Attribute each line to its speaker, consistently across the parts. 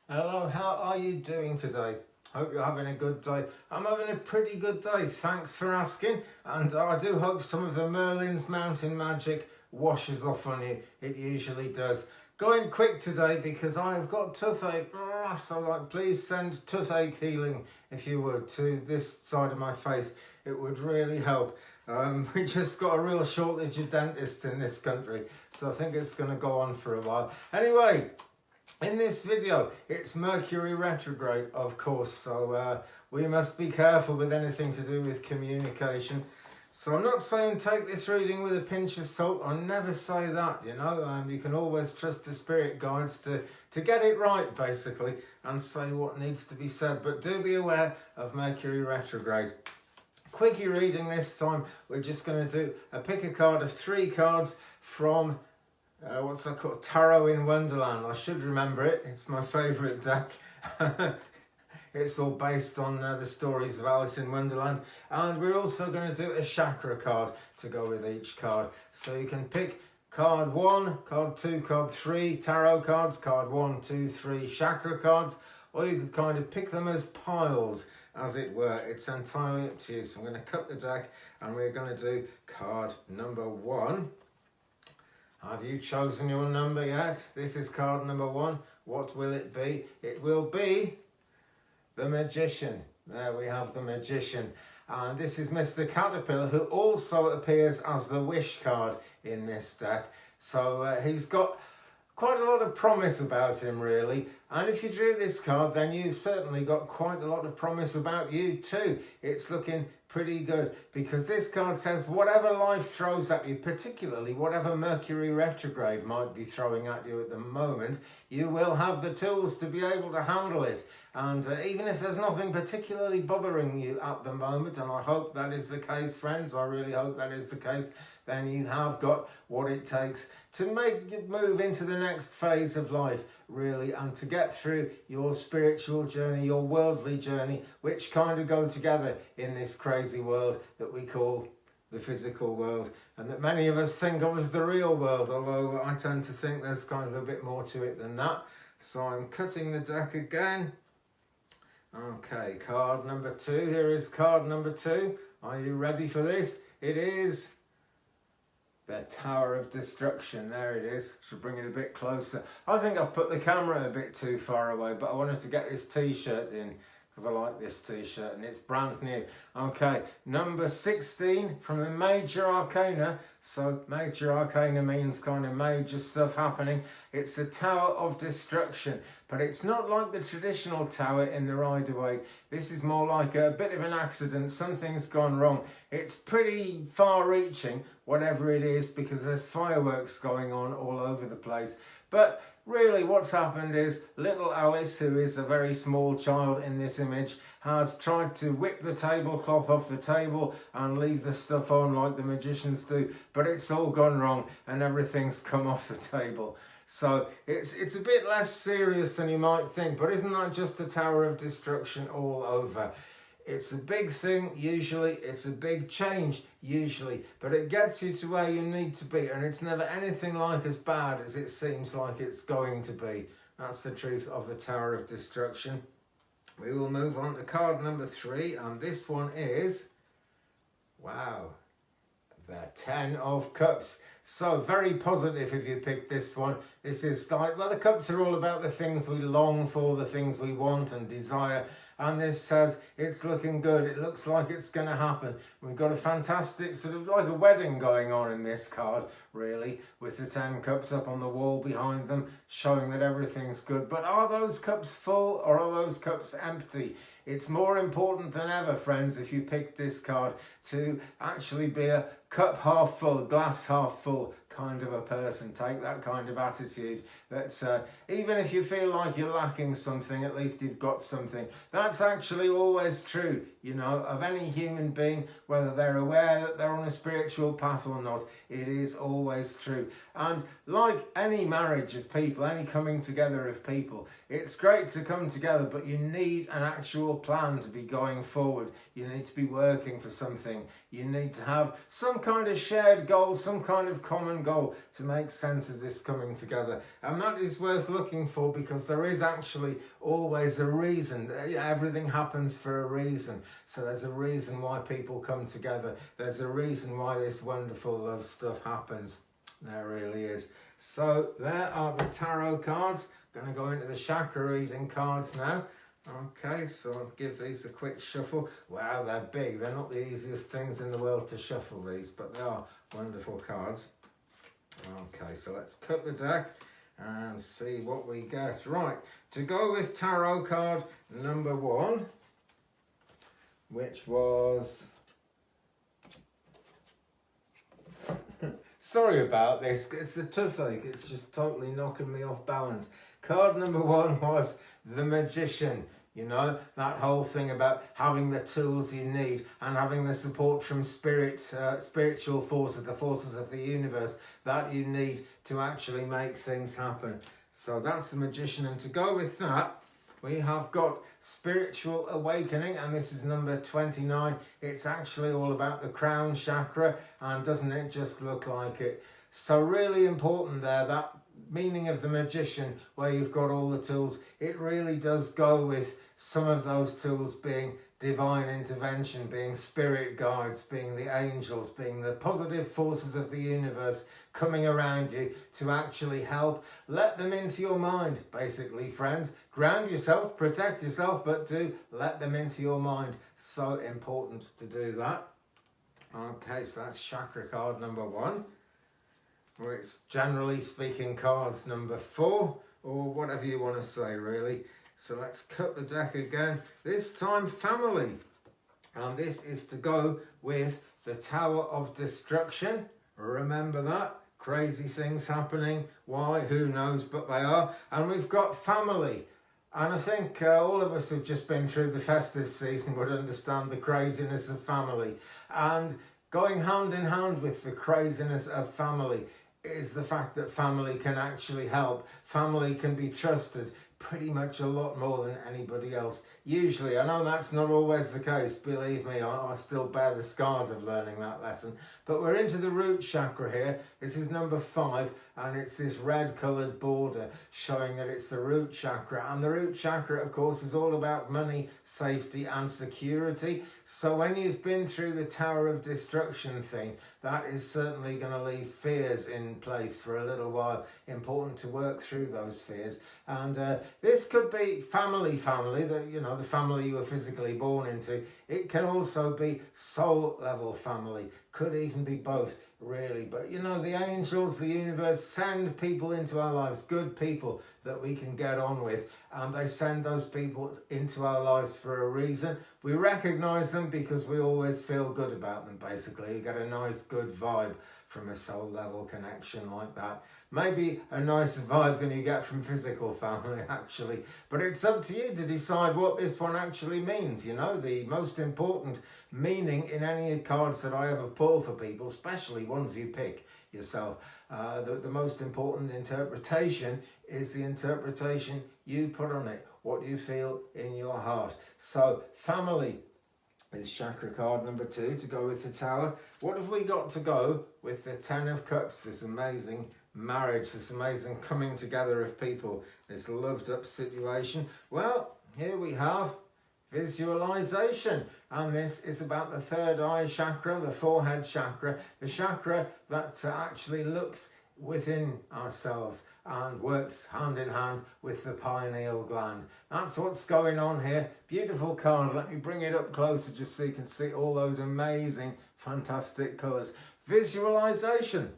Speaker 1: Hello, how are you doing today? Hope you're having a good day. I'm having a pretty good day, thanks for asking. And I do hope some of the Merlin's mountain magic washes off on you. It usually does. Going quick today because I've got toothache. So please send toothache healing, if you would, to this side of my face. It would really help. We just got a real shortage of dentists in this country, so I think it's going to go on for a while. Anyway, in this video, it's Mercury retrograde, of course, so we must be careful with anything to do with communication. So I'm not saying take this reading with a pinch of salt. I never say that, you know. You can always trust the spirit guides to get it right, basically, and say what needs to be said. But do be aware of Mercury retrograde. Quickie reading this time. We're just going to do a pick a card of 3 cards from what's that called? Tarot in Wonderland. I should remember it. It's my favourite deck. It's all based on the stories of Alice in Wonderland. And we're also going to do a chakra card to go with each card. So you can pick card 1, card 2, card 3 tarot cards, card 1, 2, 3 chakra cards, or you could kind of pick them as piles, as it were. It's entirely up to you. So I'm going to cut the deck and we're going to do card number 1. Have you chosen your number yet? This is card number 1. What will it be? It will be the Magician. There we have the Magician. And this is Mr. Caterpillar, who also appears as the Wish card in this deck. So he's got quite a lot of promise about him, really. And if you drew this card, then you've certainly got quite a lot of promise about you too. It's looking pretty good, because this card says whatever life throws at you, particularly whatever Mercury retrograde might be throwing at you at the moment, you will have the tools to be able to handle it. And even if there's nothing particularly bothering you at the moment, and I hope that is the case, friends, I really hope that is the case, then you have got what it takes to make you move into the next phase of life, really, and to get through your spiritual journey, your worldly journey, which kind of go together in this crazy world that we call the physical world, and that many of us think of as the real world, although I tend to think there's kind of a bit more to it than that. So I'm cutting the deck again. Okay, card number 2. Here is card number 2. Are you ready for this? It is the Tower of Destruction. There it is. Should bring it a bit closer. I think I've put the camera a bit too far away, but I wanted to get this t-shirt in because I like this t-shirt and it's brand new. Okay, number 16 from the Major Arcana. So Major Arcana means kind of major stuff happening. It's the Tower of Destruction, but it's not like the traditional tower in the Rider-Waite. This is more like a bit of an accident. Something's gone wrong. It's pretty far-reaching, whatever it is, because there's fireworks going on all over the place. But really what's happened is little Alice, who is a very small child in this image, has tried to whip the tablecloth off the table and leave the stuff on like the magicians do, but it's all gone wrong and everything's come off the table. So it's a bit less serious than you might think, but isn't that just the Tower of Destruction all over? It's a big thing, usually. It's a big change, usually. But it gets you to where you need to be. And it's never anything like as bad as it seems like it's going to be. That's the truth of the Tower of Destruction. We will move on to card number 3. And this one is, wow, the 10 of Cups. So very positive if you picked this one. This is like, well, the cups are all about the things we long for, the things we want and desire. And this says it's looking good. It looks like it's going to happen. We've got a fantastic sort of like a wedding going on in this card, really, with the 10 cups up on the wall behind them, showing that everything's good. But are those cups full or are those cups empty? It's more important than ever, friends, if you picked this card, to actually be a cup half full, glass half full kind of a person. Take that kind of attitude that even if you feel like you're lacking something, at least you've got something. That's actually always true, you know, of any human being, whether they're aware that they're on a spiritual path or not. It is always true. And like any marriage of people, any coming together of people, it's great to come together, but you need an actual plan to be going forward. You need to be working for something. You need to have some kind of shared goal, some kind of common goal to make sense of this coming together. And that is worth looking for, because there is actually always a reason. Everything happens for a reason. So there's a reason why people come together. There's a reason why this wonderful love stuff happens. There really is. So there are the tarot cards. I'm going to go into the chakra reading cards now. Okay, so I'll give these a quick shuffle. Wow, they're big. They're not the easiest things in the world to shuffle these, but they are wonderful cards. Okay, so let's cut the deck and see what we get. Right, to go with tarot card number 1, which was... Sorry about this, it's the toothache. It's just totally knocking me off balance. Card number 1 was the Magician. You know, that whole thing about having the tools you need and having the support from spiritual forces, the forces of the universe that you need to actually make things happen. So that's the Magician. And to go with that, we have got Spiritual Awakening, and this is number 29. It's actually all about the crown chakra, and doesn't it just look like it? So really important there, that meaning of the Magician, where you've got all the tools. It really does go with some of those tools being divine intervention, being spirit guides, being the angels, being the positive forces of the universe coming around you to actually help. Let them into your mind, basically, friends. Ground yourself, protect yourself, but do let them into your mind. So important to do that. Okay, so that's chakra card number 1. Or it's generally speaking cards number 4, or whatever you want to say, really. So let's cut the deck again. This time, family. And this is to go with the Tower of Destruction. Remember that. Crazy things happening. Why? Who knows? But they are. And we've got family. And I think all of us who've just been through the festive season would understand the craziness of family. And going hand in hand with the craziness of family is the fact that family can actually help. Family can be trusted pretty much a lot more than anybody else. Usually, I know that's not always the case, believe me, I still bear the scars of learning that lesson. But we're into the root chakra here. This is number 5, and it's this red coloured border showing that it's the root chakra. And the root chakra, of course, is all about money, safety and security. So when you've been through the Tower of Destruction thing, that is certainly going to leave fears in place for a little while. Important to work through those fears. And this could be family, the family you were physically born into. It can also be soul level family. Could even be both, really. But you know, the angels, the universe send people into our lives, good people that we can get on with. And they send those people into our lives for a reason. We recognise them because we always feel good about them, basically. You get a nice, good vibe from a soul level connection like that. Maybe a nicer vibe than you get from physical family, actually. But it's up to you to decide what this one actually means. You know, the most important meaning in any cards that I ever pull for people, especially ones you pick yourself, the most important interpretation is the interpretation you put on it, what you feel in your heart. So, family is chakra card number 2 to go with the Tower. What have we got to go with the 10 of Cups, this amazing marriage, this amazing coming together of people, this loved up situation? Well, here we have visualization, and this is about the third eye chakra, the forehead chakra, the chakra that actually looks within ourselves and works hand in hand with the pineal gland. That's what's going on here. Beautiful card. Let me bring it up closer just so you can see all those amazing, fantastic colours. Visualization.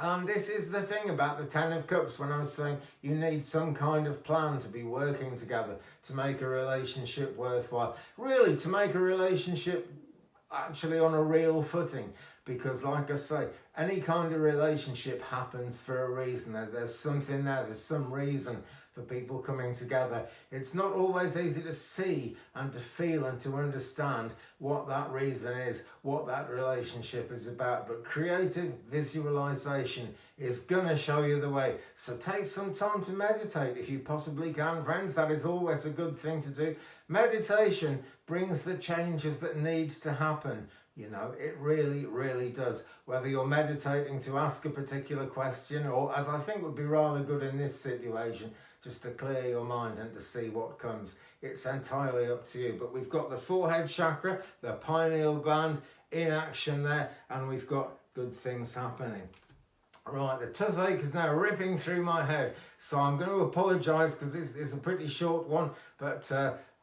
Speaker 1: And this is the thing about the 10 of Cups, when I was saying you need some kind of plan to be working together to make a relationship worthwhile. Really, to make a relationship actually on a real footing. Because like I say, any kind of relationship happens for a reason. There's something there, there's some reason for people coming together. It's not always easy to see and to feel and to understand what that reason is, what that relationship is about. But creative visualization is going to show you the way. So take some time to meditate if you possibly can, friends. That is always a good thing to do. Meditation brings the changes that need to happen. You know, it really, really does. Whether you're meditating to ask a particular question, or, as I think would be rather good in this situation, just to clear your mind and to see what comes. It's entirely up to you. But we've got the forehead chakra, the pineal gland in action there, and we've got good things happening. Right, the toothache is now ripping through my head, so I'm going to apologise because it's a pretty short one, but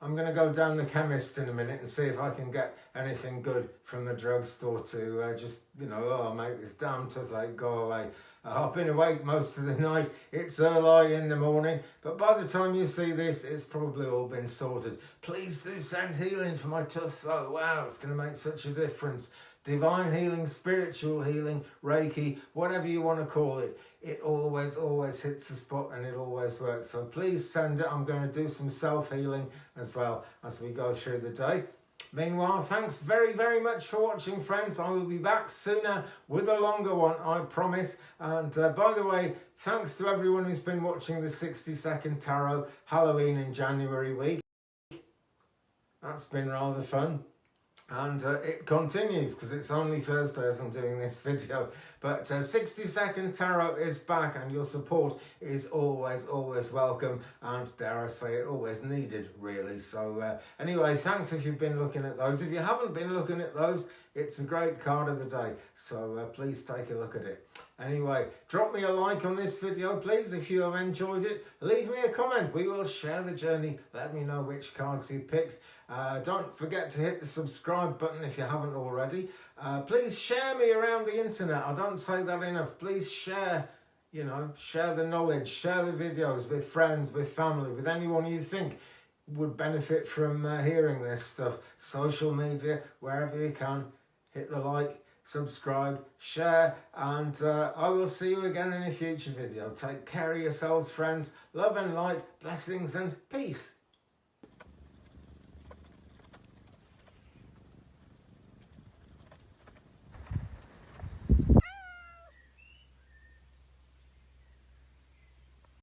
Speaker 1: I'm going to go down the chemist in a minute and see if I can get anything good from the drugstore to just, you know, make this damn toothache go away. I've been awake most of the night, it's early in the morning, but by the time you see this, it's probably all been sorted. Please do send healing for my tooth though. Wow, it's going to make such a difference. Divine healing, spiritual healing, Reiki, whatever you want to call it, it always hits the spot and it always works. So please send it. I'm going to do some self-healing as well as we go through the day. Meanwhile, thanks very, very much for watching, friends. I will be back sooner with a longer one, I promise. And by the way, thanks to everyone who's been watching the 60-second tarot Halloween in January week. That's been rather fun. And it continues because it's only Thursday as I'm doing this video. But 60-second tarot is back, and your support is always welcome, and dare I say it, always needed, really. So anyway, thanks if you've been looking at those. If you haven't been looking at those, it's a great card of the day, so please take a look at it. Anyway, drop me a like on this video, please, if you have enjoyed it. Leave me a comment. We will share the journey. Let me know which cards you picked. Don't forget to hit the subscribe button if you haven't already. Please share me around the internet. I don't say that enough. Please share, you know, share the knowledge, share the videos with friends, with family, with anyone you think would benefit from hearing this stuff. Social media, wherever you can. Hit the like, subscribe, share, and I will see you again in a future video. Take care of yourselves, friends. Love and light, blessings and peace.